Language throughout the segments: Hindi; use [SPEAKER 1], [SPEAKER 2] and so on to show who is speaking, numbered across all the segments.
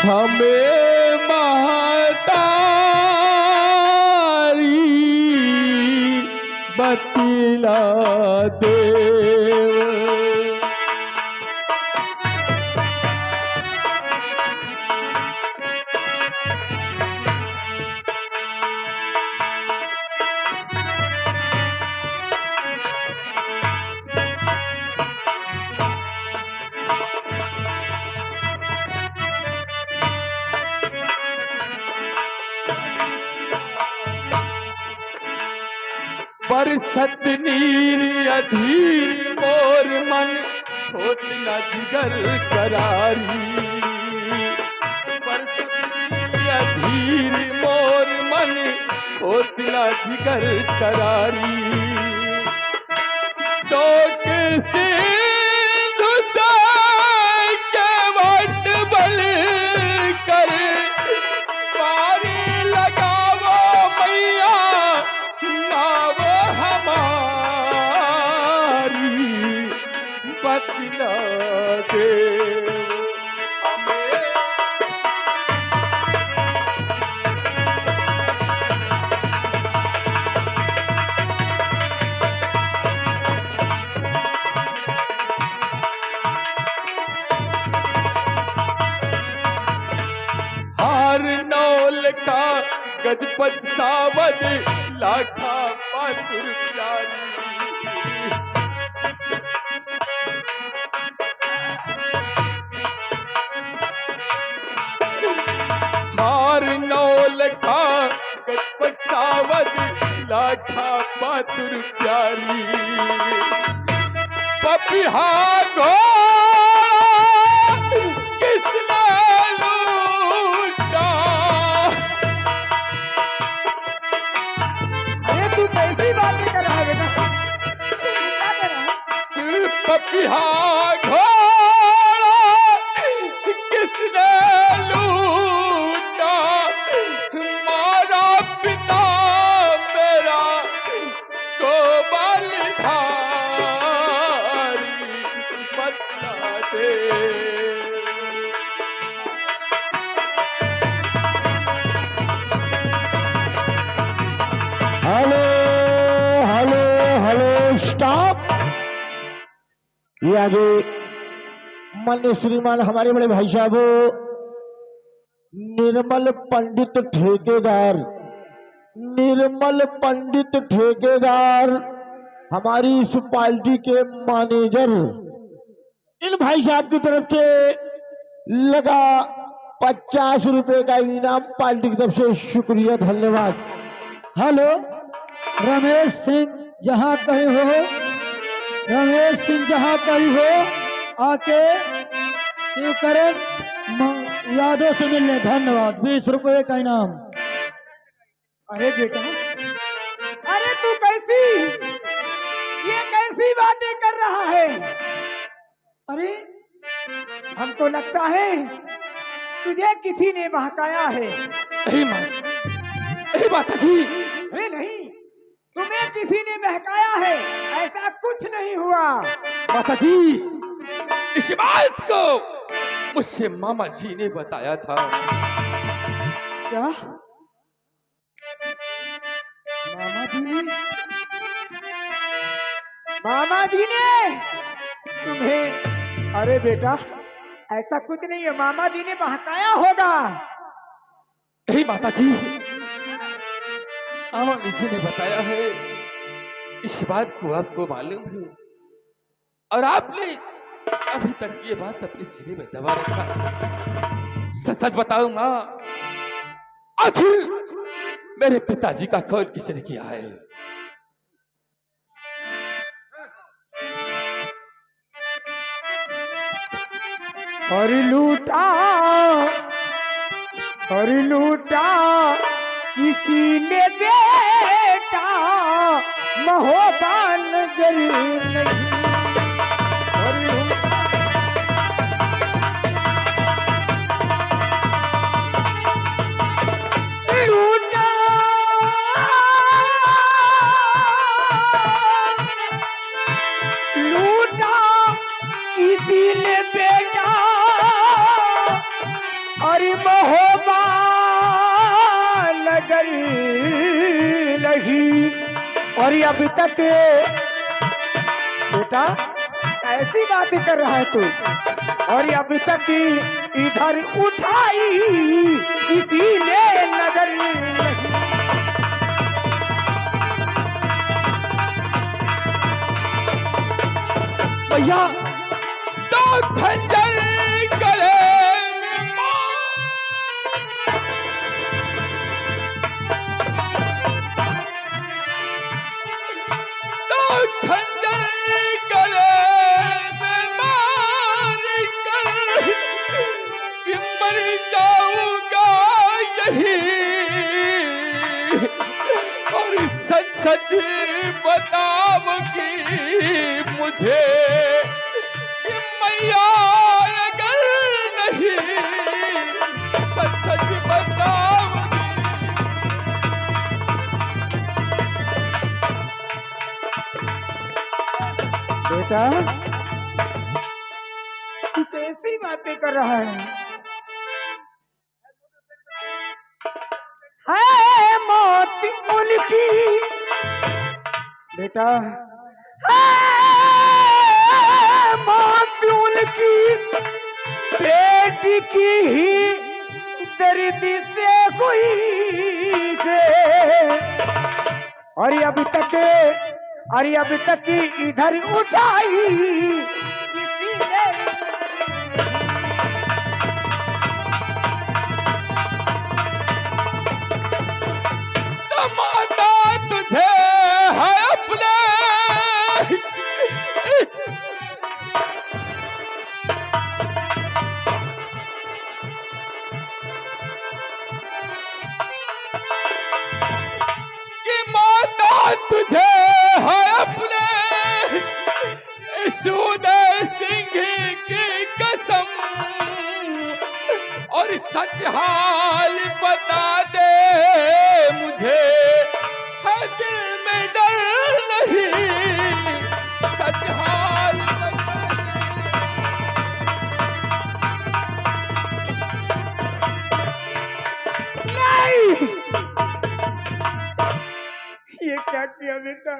[SPEAKER 1] हमें महतारी बतला देव। बरसत नीर अधीर मोर मन होत न जिगर करारी। बरसत नीर अधीर मोर मन होत न जिगर करारी। शोक से के वट बल कर पारी लगावो मैया नाव हमारी बतला देव हमें। हार नौल का गजपत सावद लाखा पातुर प्यारी। हार नौल का गजपत सावद लाखा पातुर प्यारी। पपिहा किसने लूटा।
[SPEAKER 2] अरे तू कैसी बातें कर रहा है बेटा? क्या कर रहा है?
[SPEAKER 1] पपिहा घोड़ा किसने लूटा। मारा पिता मेरा को बलिधारी बतला दे।
[SPEAKER 3] Hello hello hello stop. ये आगे माननीय श्रीमान हमारे बड़े भाई साहब निर्मल पंडित ठेकेदार, निर्मल पंडित ठेकेदार हमारी इस पार्टी के मैनेजर, इन भाई साहब की तरफ से लगा 50 रुपए का इनाम पार्टी की तरफ से। शुक्रिया, धन्यवाद।
[SPEAKER 2] हेलो रमेश सिंह, जहाँ कहीं हो, रमेश सिंह जहाँ कहीं हो आके शिवकरण यादव से मिलने। धन्यवाद। 20 रुपए का इनाम। अरे बेटा, अरे तू कैसी, ये कैसी बातें कर रहा है? अरे हमको लगता है तुझे किसी ने बहकाया है।
[SPEAKER 1] नहीं माता जी।
[SPEAKER 2] अरे नहीं, तुम्हें किसी ने बहकाया है, ऐसा कुछ नहीं हुआ।
[SPEAKER 1] माता जी, इस बात को मुझसे मामा जी ने बताया था।
[SPEAKER 2] क्या मामा जी ने? मामा जी ने तुम्हें? अरे बेटा, ऐसा कुछ नहीं है, मामा जी ने बहकाया होगा।
[SPEAKER 1] नहीं माता जी, मामा जी ने बताया है। इस बात को आपको मालूम है और आपने अभी तक ये बात अपने सीने में दबा रखा। सच सच बताऊं मां, आखिर मेरे पिताजी का कौन किसने किया है?
[SPEAKER 2] और लूटा किसी ने बेटा, महोबान जरूर नहीं। और लूटा लूटा किसी ने बेटा, अरे महोबा नगर लगी और ये अभी तक बेटा ऐसी बातें कर रहा है तू और ये अभी तक इधर उठाई इसीलिए नजर नहीं।
[SPEAKER 1] भैया तो खंजर गले में तो खंजर गले में मार कर कि मर जाऊंगा यही और सच सच बताओगी मुझे कि मैया अगर नहीं सच सच बताओगी।
[SPEAKER 2] बेटा तू कैसी बातें कर रहा है मौत उनकी बेटा मौत उनकी बेटी की ही दर्द से हुई है और ये अभी तक इधर उठाई किसी ने
[SPEAKER 1] तो माता तुझे है अपने कि माता तुझे है अपने इस उदय सिंह की कसम और सच हाल बता दे मुझे है दिल में डर नहीं सच हाल बता
[SPEAKER 2] नहीं ये क्या किया बेटा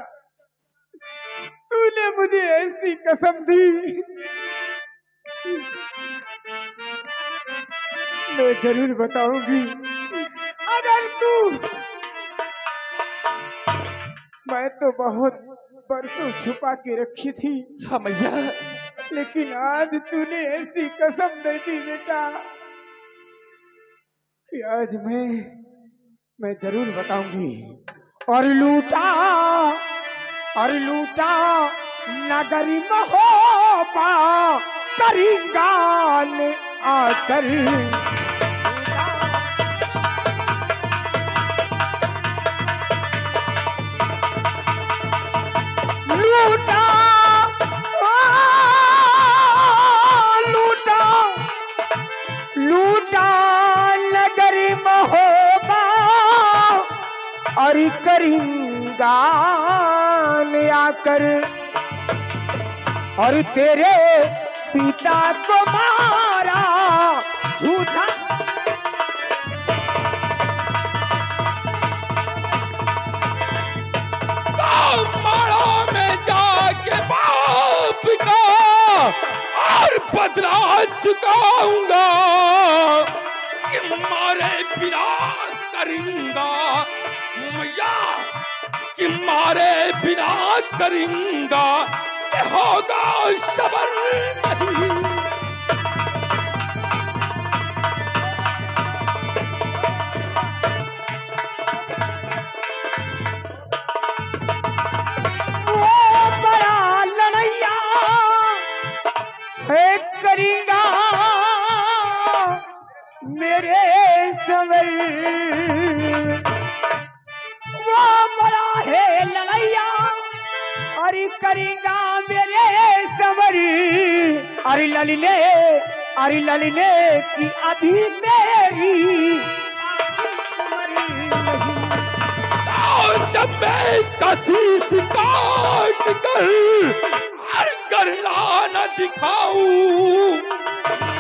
[SPEAKER 2] तूने मुझे ऐसी कसम दी मैं जरूर बताऊंगी अगर तू मैं तो बहुत बरसों छुपा के रखी थी
[SPEAKER 1] हाँ भैया
[SPEAKER 2] लेकिन आज तूने ऐसी कसम दे दी बेटा कि आज मैं जरूर बताऊंगी और लूटा नगरी महोबा करिंगान आकर लूटा लूटा लूटा नगरी महोबा और करिंगा ले आकर और तेरे पिता को मारा झूठा
[SPEAKER 1] माड़ा में जाके बाप का और बदला चुकाऊंगा कि मारे बिना करूंगा मैया कि मारे बिना करूंगा कि होगा सबर नहीं
[SPEAKER 2] करेगा मेरे सवर वो बड़ा है लड़ैया अरे करेगा मेरे सवर अरे ललिले की अभी तेरी
[SPEAKER 1] जब मैं कशीस काट कर करना न दिखाऊं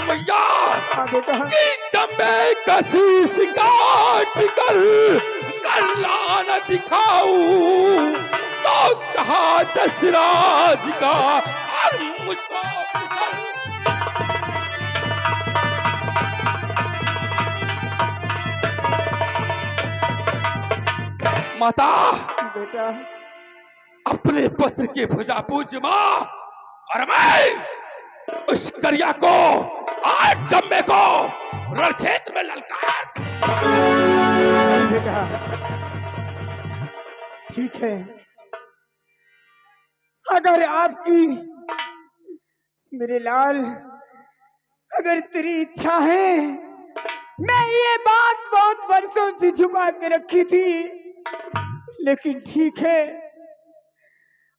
[SPEAKER 1] मैया
[SPEAKER 2] हाँ बेटा,
[SPEAKER 1] कि जम्बे कसीस काट कर गला न दिखाऊं तो कहा जसराज का और मुझको माता
[SPEAKER 2] बेटा,
[SPEAKER 1] अपने पत्र के भुजा पूज मां और मैं उस करिया को आज जम्मे को रणक्षेत्र में ललकार
[SPEAKER 2] बेटा, ठीक है। अगर आपकी, मेरे लाल, अगर तेरी इच्छा है, मैं ये बात बहुत वर्षों से छुपा के रखी थी, लेकिन ठीक है,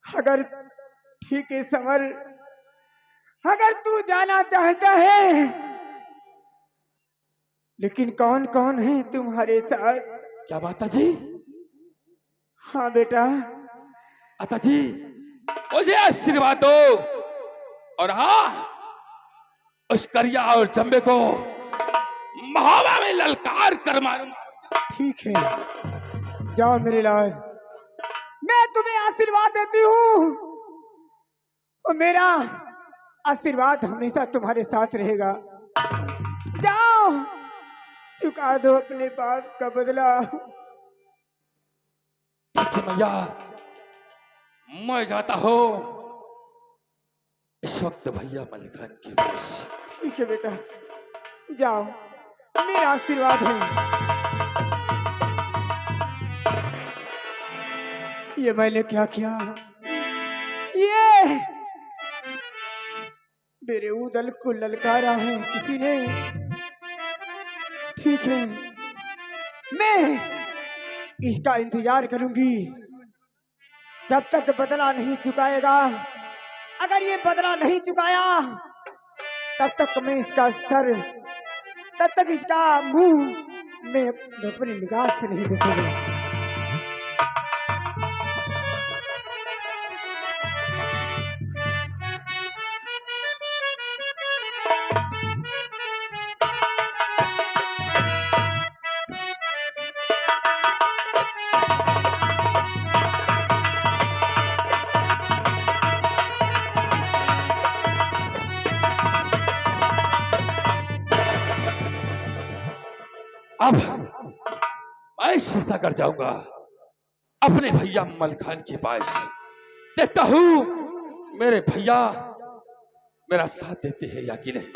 [SPEAKER 2] अगर ठीक है समर, अगर तू जाना चाहता है, लेकिन कौन कौन है तुम्हारे साथ?
[SPEAKER 1] क्या माता जी?
[SPEAKER 2] हाँ बेटा,
[SPEAKER 1] माता जी मुझे आशीर्वाद दो और हाँ उस करिया और जम्बे को महोबा में ललकार कर मारूंगा।
[SPEAKER 2] ठीक है, जाओ मेरे लाल, मैं तुम्हें आशीर्वाद देती हूँ और मेरा आशीर्वाद हमेशा तुम्हारे साथ रहेगा। जाओ, चुका दो अपने पाप का बदला।
[SPEAKER 1] ठीक है मैया, मैं जाता हूँ इस वक्त भैया मलिकान के पास।
[SPEAKER 2] ठीक है बेटा, जाओ, मेरा आशीर्वाद है। ये मैंने क्या किया? ये मेरे उदल को ललकारा है किसी ने। ठीक है, मैं इसका इंतजार करूंगी जब तक बदला नहीं चुकाएगा। अगर ये बदला नहीं चुकाया तब तक मैं इसका सर, तब तक इसका मुंह मैं अपनी निगाह से नहीं देखूंगा।
[SPEAKER 1] अब मैं सीतागढ़ जाऊंगा अपने भैया मलखान के पास। देखता हूं मेरे भैया मेरा साथ देते हैं या कि नहीं।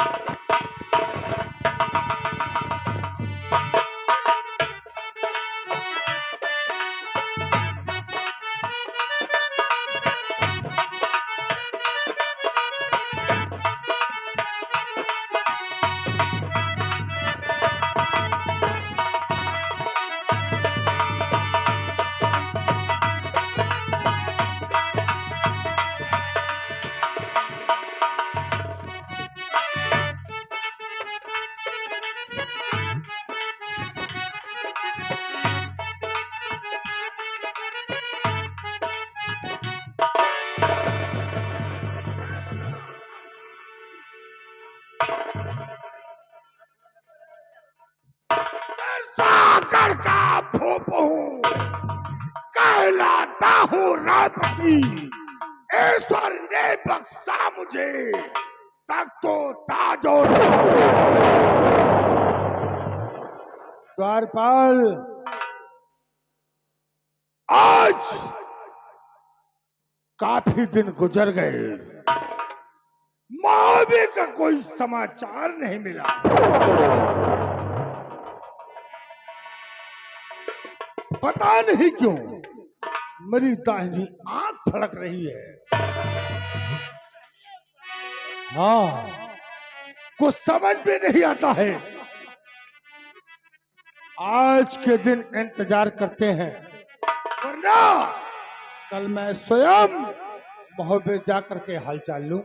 [SPEAKER 1] सागर का भूप हूँ, कहलाता हूँ राजपति। ईश्वर ने बख्शा मुझे तख्तो ताज और
[SPEAKER 3] द्वारपाल,
[SPEAKER 1] आज
[SPEAKER 3] काफी दिन गुजर गए,
[SPEAKER 1] महावीर का कोई समाचार नहीं मिला।
[SPEAKER 3] पता नहीं क्यों मेरी दाहिनी आंख फड़क रही है। हाँ,
[SPEAKER 1] कुछ समझ में नहीं आता है।
[SPEAKER 3] आज के दिन इंतजार करते हैं,
[SPEAKER 1] वरना
[SPEAKER 3] कल मैं स्वयं मोहब्बे जा करके हालचाल लूं।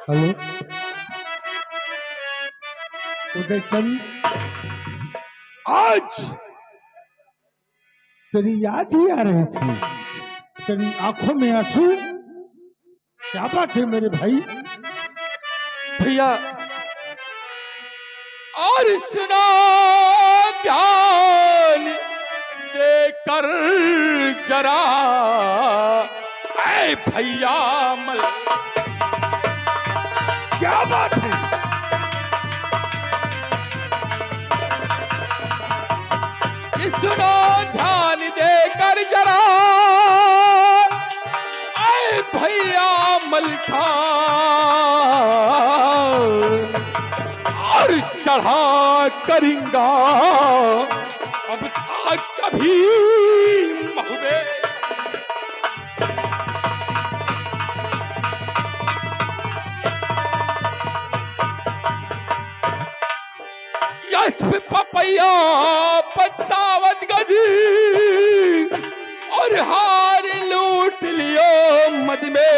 [SPEAKER 3] हेलो उदयचंद, आज तेरी याद ही आ रही थी, तेरी आंखों में आंसू। क्या बात है मेरे भाई?
[SPEAKER 1] भैया और सुना ध्यान देकर जरा, ऐ भैया मल।
[SPEAKER 3] क्या बात है?
[SPEAKER 1] ये सुनो ध्यान देकर जरा, ऐ भैया मलखा, और चढ़ा करेंगा अब था कभी महुबे। यश पपैया पचावत गजी, और हार लूट लियो मद में,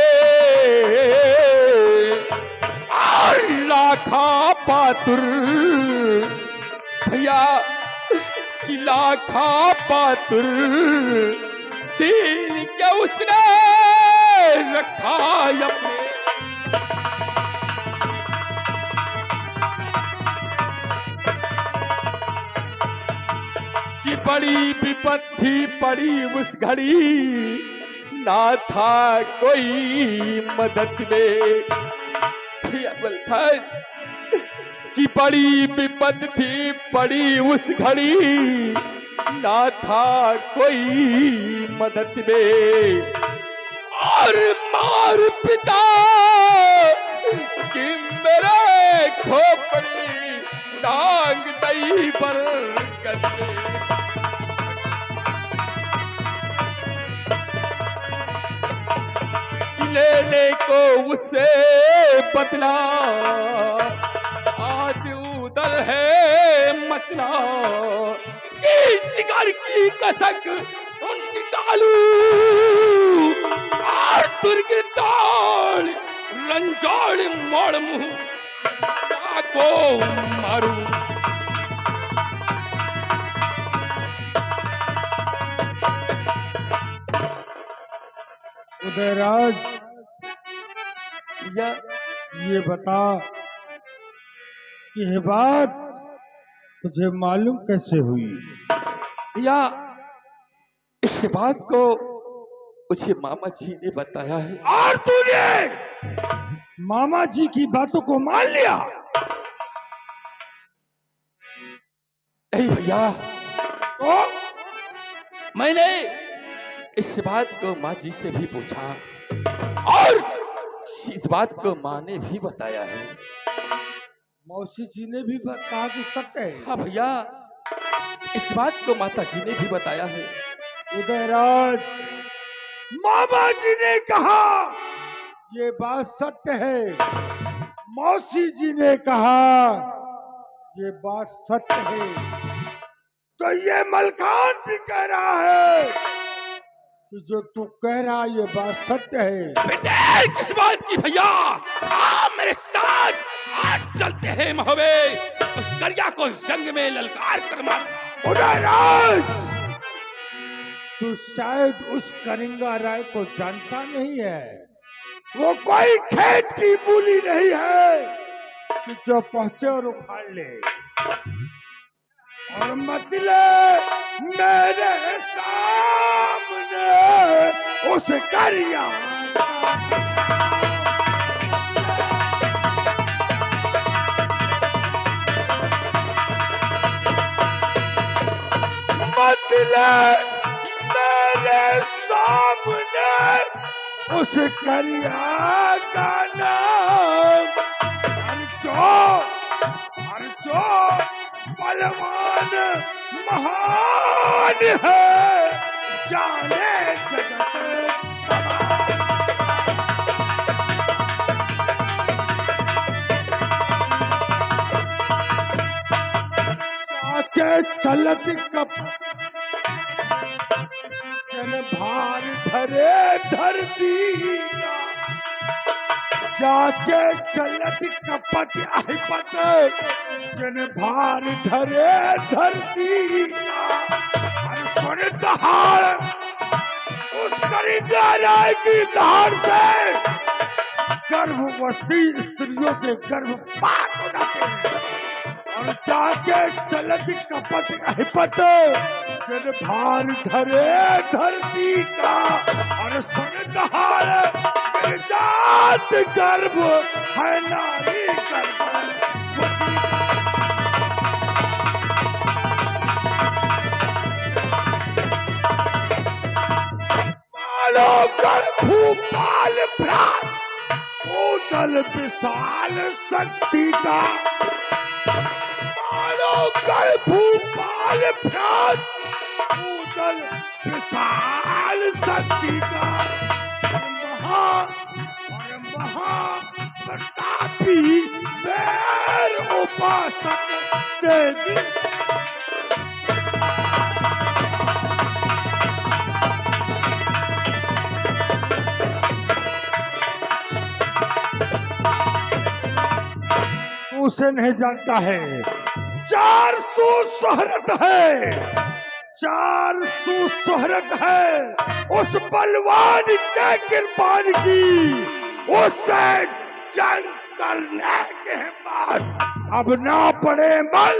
[SPEAKER 1] और लाखा पातुर भैया की लाखा पातुर छीन के उसने रखा अपने। कि बड़ी विपत्ति पड़ी उस घड़ी, ना था कोई मदद में। कि बड़ी विपत्ति पड़ी उस घड़ी, ना था कोई मदद में, और मार पिता कि मेरे खोपड़ी टांग दई बरगद में। लेने को उससे बदला आज उधर है मचला, कि जिगर की कसक निकालू और दुर्ग दौड़ रंजोड़ मोड़ मुंह को मारू।
[SPEAKER 3] उदयराज,
[SPEAKER 1] या
[SPEAKER 3] ये बता कि यह बात तुझे मालूम कैसे हुई?
[SPEAKER 1] या इस बात को मुझे मामा जी ने बताया है।
[SPEAKER 3] और तूने मामा जी की बातों को मान लिया?
[SPEAKER 1] नहीं भैया,
[SPEAKER 3] तो
[SPEAKER 1] मैंने इस बात को माँ जी से भी पूछा, और इस बात को माँ ने भी बताया है।
[SPEAKER 3] मौसी जी ने भी कहा कि सत्य है।
[SPEAKER 1] हाँ भैया, इस बात को माता जी ने भी बताया है।
[SPEAKER 3] उदयराज, मामा जी ने कहा ये बात सत्य है, मौसी जी ने कहा ये बात सत्य है, तो ये मलकान भी कह रहा है कि जो तू कह रहा ये बात सत्य है।
[SPEAKER 1] फिर देर किस बात की भैया, आ मेरे साथ, आज चलते हैं महोबे, उस गरिया को जंग में ललकार कर मार।
[SPEAKER 3] उदयराज, तू शायद उस करिंगा राय को जानता नहीं है। वो कोई खेत की मूली नहीं है कि जो पहुंचे और उखाड़ ले। और मतलब मेरे सामने उस करिया मतलब मेरे सामने उस करिया का नाम अर्जो बलवान महान है, जाने जगत आके चलत कप जन भार धरे धरती का,
[SPEAKER 4] जाके चलत कपट अहिपत जन भार धरे धरती का। अरे सुन दहाड़ उस करिंगा राय की दहाड़ से गर्भवती स्त्रियों के गर्भपात हो जाते हैं। और जाके चलत कपट अहिपत जन भार धरे धरती का। और सुन दहाड़ जात गर्भ है नारी गर्भ। मानो गढ़ भूपाल भ्रात भूतल विशाल शक्ति का। मानो गढ़ भूपाल भ्रात भूतल विशाल शक्ति का। प्रतापी बैर उपासक देवी। उसे नहीं जानता है 400 शोहरत है, 400 शोहरत है उस बलवान के कृपान की। उससे जंग करने के बाद अब ना पड़े मल।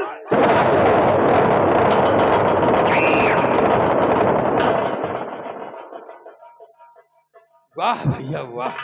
[SPEAKER 1] वाह भैया वाह,